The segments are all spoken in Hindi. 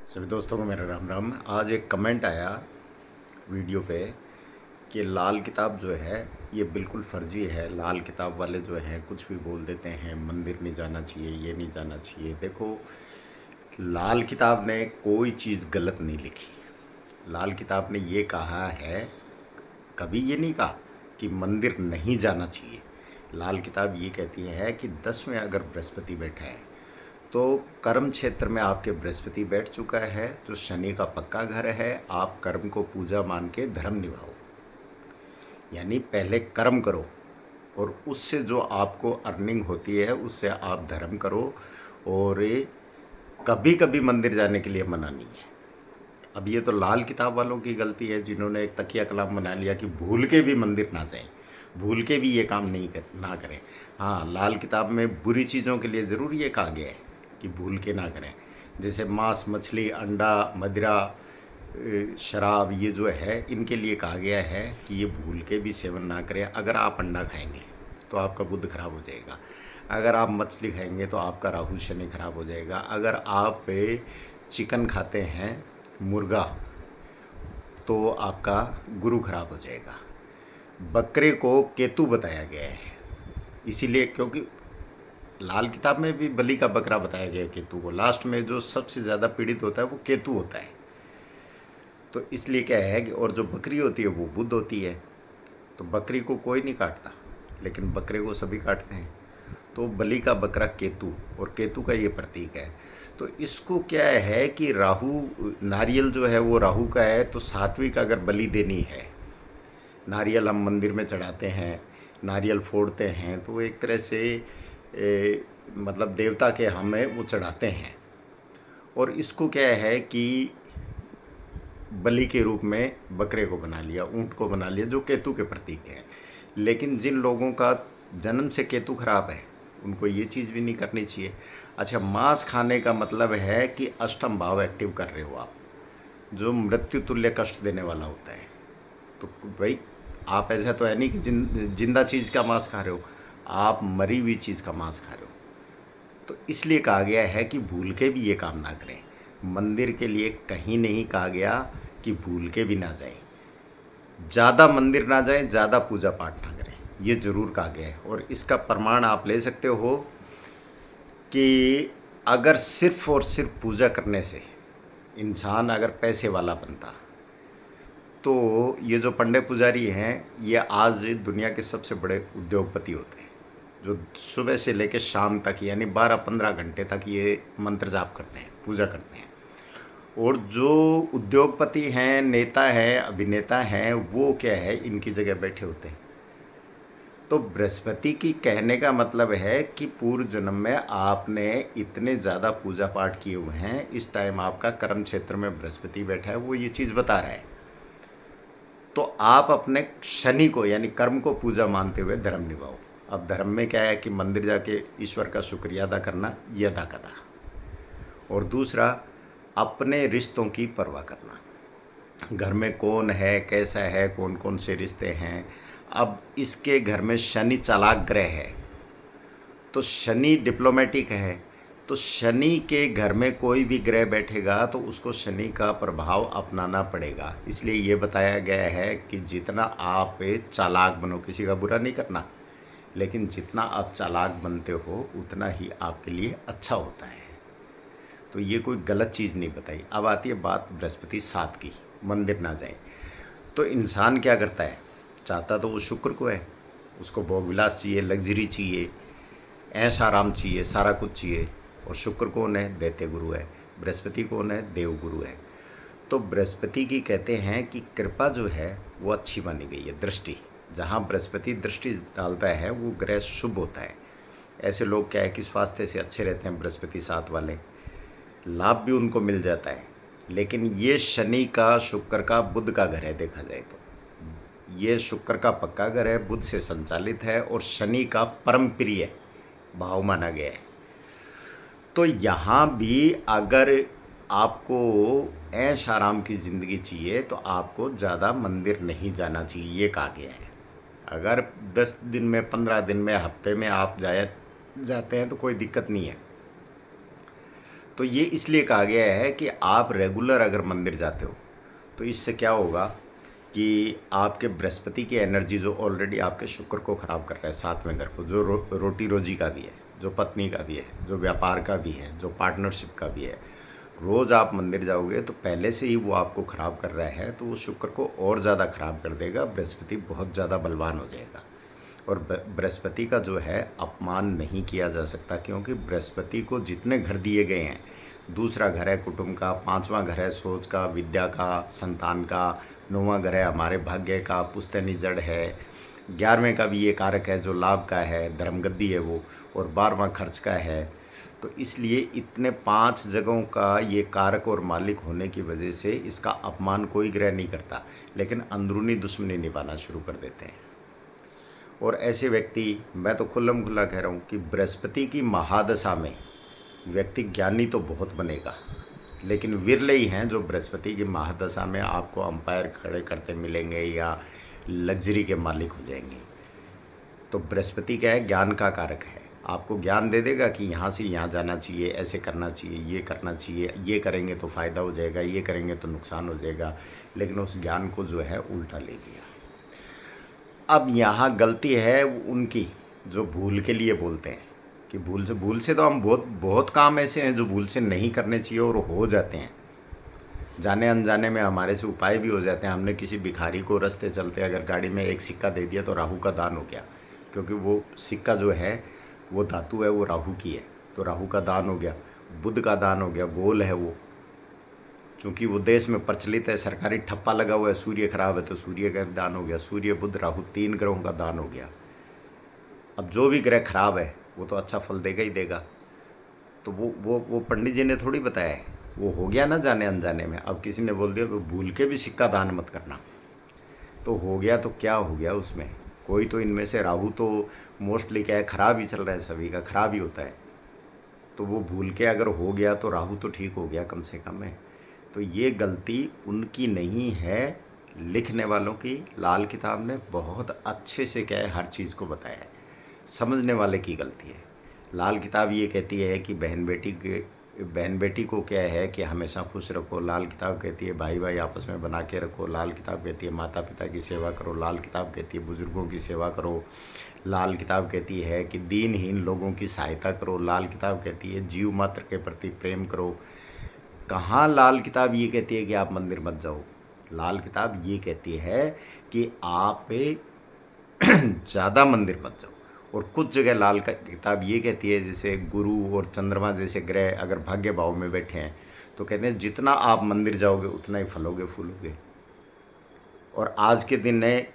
सभी दोस्तों को मेरा राम राम। आज एक कमेंट आया वीडियो पे कि लाल किताब जो है ये बिल्कुल फर्जी है। लाल किताब वाले जो हैं कुछ भी बोल देते हैं, मंदिर नहीं जाना चाहिए, ये नहीं जाना चाहिए। देखो, लाल किताब ने कोई चीज़ गलत नहीं लिखी। लाल किताब ने ये कहा है, कभी ये नहीं कहा कि मंदिर नहीं जाना चाहिए। लाल किताब ये कहती है कि 10 में अगर बृहस्पति बैठा है तो कर्म क्षेत्र में आपके बृहस्पति बैठ चुका है, जो शनि का पक्का घर है। आप कर्म को पूजा मान के धर्म निभाओ, यानी पहले कर्म करो और उससे जो आपको अर्निंग होती है उससे आप धर्म करो। और कभी कभी मंदिर जाने के लिए मना नहीं है। अब ये तो लाल किताब वालों की गलती है जिन्होंने एक तकिया कलाम बना लिया कि भूल के भी मंदिर ना जाएं, भूल के भी ये काम ना करें। हाँ, लाल किताब में बुरी चीज़ों के लिए ज़रूर ये कहा गया है कि भूल के ना करें, जैसे मांस, मछली, अंडा, मदिरा, शराब, ये जो है इनके लिए कहा गया है कि ये भूल के भी सेवन ना करें। अगर आप अंडा खाएंगे तो आपका बुध खराब हो जाएगा। अगर आप मछली खाएंगे तो आपका राहु शनि खराब हो जाएगा। अगर आप चिकन खाते हैं, मुर्गा, तो आपका गुरु खराब हो जाएगा। बकरे को केतु बताया गया है इसीलिए क्योंकि लाल किताब में भी बलि का बकरा बताया गया केतु को। लास्ट में जो सबसे ज़्यादा पीड़ित होता है वो केतु होता है। तो इसलिए क्या है कि और जो बकरी होती है वो बुध होती है। तो बकरी को कोई नहीं काटता, लेकिन बकरे को सभी काटते हैं। तो बलि का बकरा केतु, और केतु का ये प्रतीक है। तो इसको क्या है कि राहु, नारियल जो है वो राहु का है। तो सात्विक अगर बलि देनी है, नारियल हम मंदिर में चढ़ाते हैं, नारियल फोड़ते हैं, तो वो एक तरह से मतलब देवता के हमें वो चढ़ाते हैं। और इसको क्या है कि बलि के रूप में बकरे को बना लिया, ऊँट को बना लिया, जो केतु के प्रतीक हैं। लेकिन जिन लोगों का जन्म से केतु खराब है उनको ये चीज़ भी नहीं करनी चाहिए। अच्छा, मांस खाने का मतलब है कि अष्टम भाव एक्टिव कर रहे हो आप, जो मृत्यु तुल्य कष्ट देने वाला होता है। तो भाई, आप ऐसा तो है नहीं कि जिंदा चीज़ का मांस खा रहे हो, आप मरी हुई चीज़ का मांस खा रहे हो। तो इसलिए कहा गया है कि भूल के भी ये काम ना करें। मंदिर के लिए कहीं नहीं कहा गया कि भूल के भी ना जाएं, ज़्यादा मंदिर ना जाएं, ज़्यादा पूजा पाठ ना करें, ये ज़रूर कहा गया है। और इसका प्रमाण आप ले सकते हो कि अगर सिर्फ और सिर्फ पूजा करने से इंसान अगर पैसे वाला बनता, तो ये जो पंडे पुजारी हैं ये आज दुनिया के सबसे बड़े उद्योगपति होते हैं, जो सुबह से लेकर शाम तक यानी 12-15 घंटे तक ये मंत्र जाप करते हैं, पूजा करते हैं। और जो उद्योगपति हैं, नेता हैं, अभिनेता हैं, वो क्या है, इनकी जगह बैठे होते हैं। तो बृहस्पति की कहने का मतलब है कि पूर्व जन्म में आपने इतने ज़्यादा पूजा पाठ किए हुए हैं, इस टाइम आपका कर्म क्षेत्र में बृहस्पति बैठा है, वो ये चीज़ बता रहा है। तो आप अपने शनि को यानी कर्म को पूजा मानते हुए धर्म निभाओ। अब धर्म में क्या है कि मंदिर जाके ईश्वर का शुक्रिया अदा करना, ये अदा करना। और दूसरा, अपने रिश्तों की परवाह करना। घर में कौन है, कैसा है, कौन कौन से रिश्ते हैं। अब इसके घर में शनि चालाक ग्रह है, तो शनि डिप्लोमेटिक है। तो शनि के घर में कोई भी ग्रह बैठेगा तो उसको शनि का प्रभाव अपनाना पड़ेगा। इसलिए ये बताया गया है कि जितना आप चालाक बनो, किसी का बुरा नहीं करना, लेकिन जितना आप चालाक बनते हो उतना ही आपके लिए अच्छा होता है। तो ये कोई गलत चीज़ नहीं बताई। अब आती है बात बृहस्पति साथ की, मंदिर ना जाए। तो इंसान क्या करता है, चाहता तो वो शुक्र को है, उसको भोग विलास चाहिए, लग्जरी चाहिए, ऐश आराम चाहिए, सारा कुछ चाहिए। और शुक्र कौन है, दैत्य गुरु है। बृहस्पति कौन है, देव गुरु है। तो बृहस्पति की कहते हैं कि कृपा जो है वो अच्छी मानी गई है। दृष्टि, जहाँ बृहस्पति दृष्टि डालता है वो ग्रह शुभ होता है। ऐसे लोग क्या है कि स्वास्थ्य से अच्छे रहते हैं, बृहस्पति साथ वाले, लाभ भी उनको मिल जाता है। लेकिन ये शनि का, शुक्र का, बुध का घर है। देखा जाए तो ये शुक्र का पक्का घर है, बुध से संचालित है, और शनि का परम प्रिय भाव माना गया है। तो यहाँ भी अगर आपको ऐश आराम की ज़िंदगी चाहिए तो आपको ज़्यादा मंदिर नहीं जाना चाहिए, ये कहा गया है। अगर 10 दिन में, 15 दिन में, हफ्ते में आप जाते हैं तो कोई दिक्कत नहीं है। तो ये इसलिए कहा गया है कि आप रेगुलर अगर मंदिर जाते हो तो इससे क्या होगा कि आपके बृहस्पति की एनर्जी जो ऑलरेडी आपके शुक्र को ख़राब कर रहा है, 7वें घर को, जो रोटी रोजी का भी है, जो पत्नी का भी है, जो व्यापार का भी है, जो पार्टनरशिप का भी है, रोज़ आप मंदिर जाओगे तो पहले से ही वो आपको ख़राब कर रहा है, तो वो शुक्र को और ज़्यादा ख़राब कर देगा। बृहस्पति बहुत ज़्यादा बलवान हो जाएगा। और बृहस्पति का जो है अपमान नहीं किया जा सकता, क्योंकि बृहस्पति को जितने घर दिए गए हैं, दूसरा घर है कुटुंब का, 5वां घर है सोच का, विद्या का, संतान का, 9वां घर है हमारे भाग्य का, पुश्तैनी जड़ है, 11वें का भी ये कारक है जो लाभ का है, धर्मगद्दी है वो, और 12वां खर्च का है। तो इसलिए इतने 5 जगहों का ये कारक और मालिक होने की वजह से इसका अपमान कोई ग्रह नहीं करता, लेकिन अंदरूनी दुश्मनी निभाना शुरू कर देते हैं। और ऐसे व्यक्ति, मैं तो खुल्लम खुल्ला कह रहा हूँ कि बृहस्पति की महादशा में व्यक्ति ज्ञानी तो बहुत बनेगा, लेकिन विरले ही हैं जो बृहस्पति की महादशा में आपको अंपायर खड़े करते मिलेंगे या लग्जरी के मालिक हो जाएंगे। तो बृहस्पति क्या है, ज्ञान का कारक है। आपको ज्ञान दे देगा कि यहाँ से यहाँ जाना चाहिए, ऐसे करना चाहिए, ये करना चाहिए, ये करेंगे तो फ़ायदा हो जाएगा, ये करेंगे तो नुकसान हो जाएगा, लेकिन उस ज्ञान को जो है उल्टा ले लिया। अब यहाँ गलती है उनकी जो भूल के लिए बोलते हैं कि भूल से तो हम बहुत काम ऐसे हैं जो भूल से नहीं करने चाहिए और हो जाते हैं, जाने अनजाने में हमारे से उपाय भी हो जाते हैं। हमने किसी भिखारी को रास्ते चलते अगर गाड़ी में एक सिक्का दे दिया तो राहु का दान हो गया, क्योंकि वो सिक्का जो है वो धातु है, वो राहु की है, तो राहु का दान हो गया। बुध का दान हो गया, गोल है वो, चूँकि वो देश में प्रचलित है, सरकारी ठप्पा लगा हुआ है, सूर्य खराब है तो सूर्य का दान हो गया। सूर्य बुध राहु 3 ग्रहों का दान हो गया। अब जो भी ग्रह खराब है वो तो अच्छा फल देगा ही देगा। तो वो पंडित जी ने थोड़ी बताया है, वो हो गया ना जाने अनजाने में। अब किसी ने बोल दिया तो भूल के भी सिक्का दान मत करना, तो हो गया तो क्या हो गया उसमें। कोई तो इनमें से, राहु तो मोस्टली क्या है, ख़राब ही चल रहा है, सभी का ख़राब ही होता है। तो वो भूल के अगर हो गया तो राहु तो ठीक हो गया कम से कम है। तो ये गलती उनकी नहीं है, लिखने वालों की। लाल किताब ने बहुत अच्छे से क्या है हर चीज़ को बताया है, समझने वाले की गलती है। लाल किताब ये कहती है कि बहन बेटी को क्या है कि हमेशा खुश रखो। लाल किताब कहती है भाई भाई आपस में बना के रखो। लाल किताब कहती है माता पिता की सेवा करो। लाल किताब कहती है बुज़ुर्गों की सेवा करो। लाल किताब कहती है कि दीनहीन लोगों की सहायता करो। लाल किताब कहती है जीव मात्र के प्रति प्रेम करो। कहाँ लाल किताब ये कहती है कि आप मंदिर मत जाओ। लाल किताब ये कहती है कि आप ज़्यादा मंदिर मत जाओ। और कुछ जगह लाल किताब ये कहती है, जैसे गुरु और चंद्रमा जैसे ग्रह अगर भाग्य भाव में बैठे हैं तो कहते हैं जितना आप मंदिर जाओगे उतना ही फलोगे फूलोगे। और आज के दिन में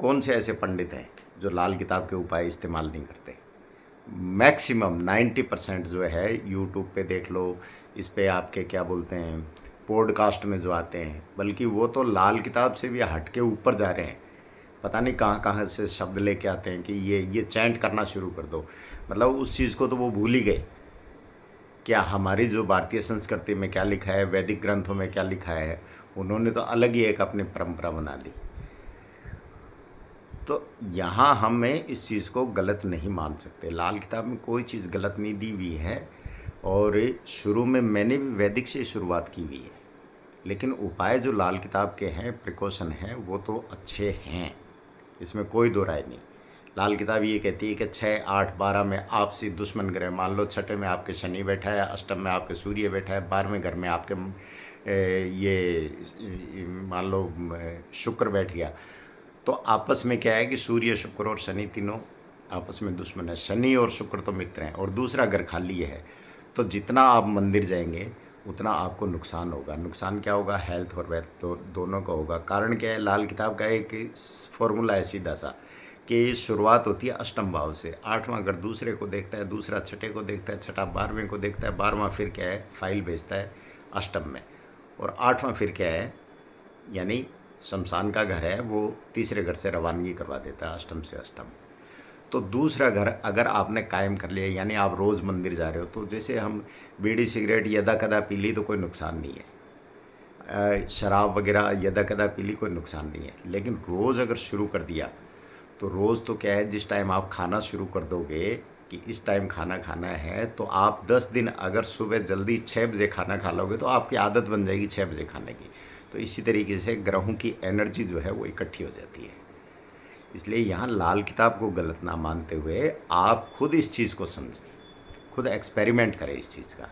कौन से ऐसे पंडित हैं जो लाल किताब के उपाय इस्तेमाल नहीं करते। मैक्सिमम 90% जो है यूट्यूब पे देख लो, इस पे आपके क्या बोलते हैं पॉडकास्ट में जो आते हैं, बल्कि वो तो लाल किताब से भी हट के ऊपर जा रहे हैं। पता नहीं कहाँ कहाँ से शब्द लेके आते हैं कि ये चैंट करना शुरू कर दो। मतलब उस चीज़ को तो वो भूल ही गए। क्या हमारी जो भारतीय संस्कृति में क्या लिखा है, वैदिक ग्रंथों में क्या लिखा है, उन्होंने तो अलग ही एक अपनी परंपरा बना ली। तो यहाँ हमें इस चीज़ को गलत नहीं मान सकते। लाल किताब में कोई चीज़ गलत नहीं दी हुई है। और शुरू में मैंने भी वैदिक से शुरुआत की हुई है, लेकिन उपाय जो लाल किताब के हैं, प्रिकॉशन हैं, वो तो अच्छे हैं, इसमें कोई दो राय नहीं। लाल किताब ये कहती है कि 6, 8, 12 में आपसी दुश्मन ग्रह, मान लो 6ठे में आपके शनि बैठा है, अष्टम में आपके सूर्य बैठा है, 12वें घर में आपके ये मान लो शुक्र बैठ गया, तो आपस में क्या है कि सूर्य शुक्र और शनि तीनों आपस में दुश्मन है। शनि और शुक्र तो मित्र हैं और दूसरा घर खाली है। तो जितना आप मंदिर जाएंगे उतना आपको नुकसान होगा। नुकसान क्या होगा, हेल्थ और वेल्थ दोनों का होगा। कारण क्या है, लाल किताब का एक फॉर्मूला है सीधा सा कि शुरुआत होती है अष्टम भाव से। 8वां घर दूसरे को देखता है, दूसरा छठे को देखता है, छठा 12वें को देखता है, 12वां फिर क्या है फाइल भेजता है अष्टम में, और 8वां फिर क्या है यानी शमशान का घर है, वो तीसरे घर से रवानगी करवा देता है अष्टम से अष्टम। तो दूसरा घर अगर आपने कायम कर लिया, यानी आप रोज़ मंदिर जा रहे हो, तो जैसे हम बीड़ी सिगरेट यदा कदा पी ली तो कोई नुकसान नहीं है, शराब वगैरह यदा कदा पी ली कोई नुकसान नहीं है। लेकिन रोज़ अगर शुरू कर दिया तो रोज़ तो क्या है, जिस टाइम आप खाना शुरू कर दोगे कि इस टाइम खाना खाना है, तो आप 10 दिन अगर सुबह जल्दी 6 बजे खाना खा लोगे तो आपकी आदत बन जाएगी 6 बजे खाने की। तो इसी तरीके से ग्रहों की एनर्जी जो है वो इकट्ठी हो जाती है। इसलिए यहाँ लाल किताब को गलत ना मानते हुए आप खुद इस चीज़ को समझें, खुद एक्सपेरिमेंट करें इस चीज़ का।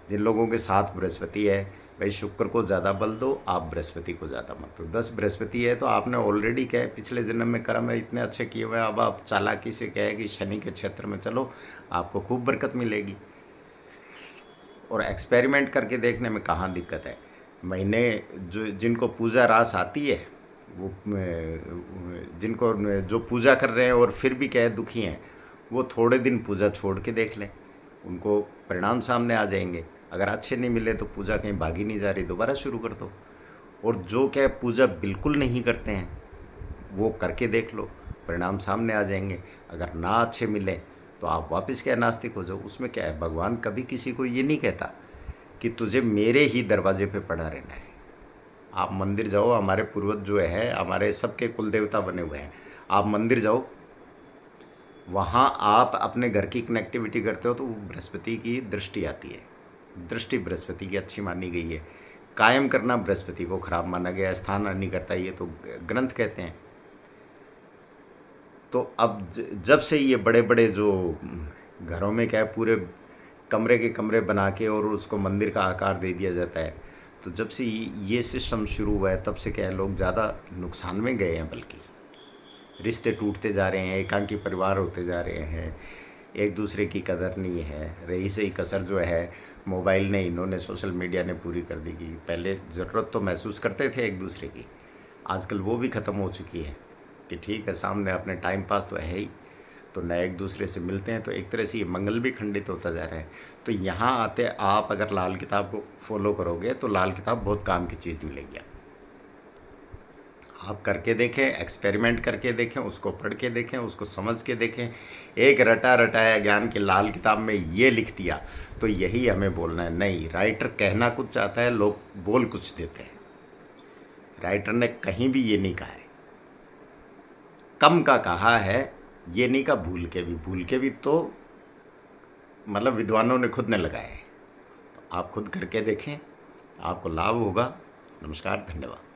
जिन लोगों के साथ बृहस्पति है, भाई शुक्र को ज़्यादा बल दो, आप बृहस्पति को ज़्यादा मत दो। 10 बृहस्पति है तो आपने ऑलरेडी क्या है, पिछले जन्म में कर्म है इतने अच्छे किए हुए, अब आप चालाकी से क्या है कि शनि के क्षेत्र में चलो, आपको खूब बरकत मिलेगी। और एक्सपेरिमेंट करके देखने में कहाँ दिक्कत है। महीने जो जिनको पूजा रास आती है, वो जिनको जो पूजा कर रहे हैं और फिर भी क्या है दुखी हैं, वो थोड़े दिन पूजा छोड़ के देख लें, उनको परिणाम सामने आ जाएंगे। अगर अच्छे नहीं मिले तो पूजा कहीं भागी नहीं जा रही, दोबारा शुरू कर दो। और जो क्या है पूजा बिल्कुल नहीं करते हैं, वो करके देख लो, परिणाम सामने आ जाएंगे। अगर ना अच्छे मिले तो आप वापस क्या नास्तिक हो जाओ। उसमें क्या है, भगवान कभी किसी को ये नहीं कहता कि तुझे मेरे ही दरवाजे पे पड़ा रहना है। आप मंदिर जाओ, हमारे पूर्वज जो है हमारे सबके कुल देवता बने हुए हैं, आप मंदिर जाओ, वहाँ आप अपने घर की कनेक्टिविटी करते हो तो बृहस्पति की दृष्टि आती है। दृष्टि बृहस्पति की अच्छी मानी गई है। कायम करना बृहस्पति को खराब माना गया है, स्थान नहीं करता, ये तो ग्रंथ कहते हैं। तो अब जब से ये बड़े बड़े जो घरों में क्या है पूरे कमरे के कमरे बना के और उसको मंदिर का आकार दे दिया जाता है, तो जब से ये सिस्टम शुरू हुआ है तब से क्या है लोग ज़्यादा नुकसान में गए हैं। बल्कि रिश्ते टूटते जा रहे हैं, एकांकी परिवार होते जा रहे हैं, एक दूसरे की कदर नहीं है। रही सही कसर जो है मोबाइल ने, इन्होंने सोशल मीडिया ने पूरी कर दी। कि पहले ज़रूरत तो महसूस करते थे एक दूसरे की, आजकल वो भी ख़त्म हो चुकी है कि ठीक है सामने अपने टाइम पास तो है ही, तो नए एक दूसरे से मिलते हैं, तो एक तरह से ये मंगल भी खंडित होता जा रहा है। तो यहाँ आते आप अगर लाल किताब को फॉलो करोगे तो लाल किताब बहुत काम की चीज़ मिलेगी। आप करके देखें, एक्सपेरिमेंट करके देखें, उसको पढ़ के देखें, उसको समझ के देखें। एक रटा रटाया ज्ञान की लाल किताब में ये लिख दिया तो यही हमें बोलना है। नहीं, राइटर कहना कुछ चाहता है, लोग बोल कुछ देते हैं। राइटर ने कहीं भी ये नहीं कहा है, कम का कहा है, ये नहीं कहा भूल के भी तो मतलब विद्वानों ने खुद ने लगाया है। तो आप खुद करके देखें, आपको लाभ होगा। नमस्कार, धन्यवाद।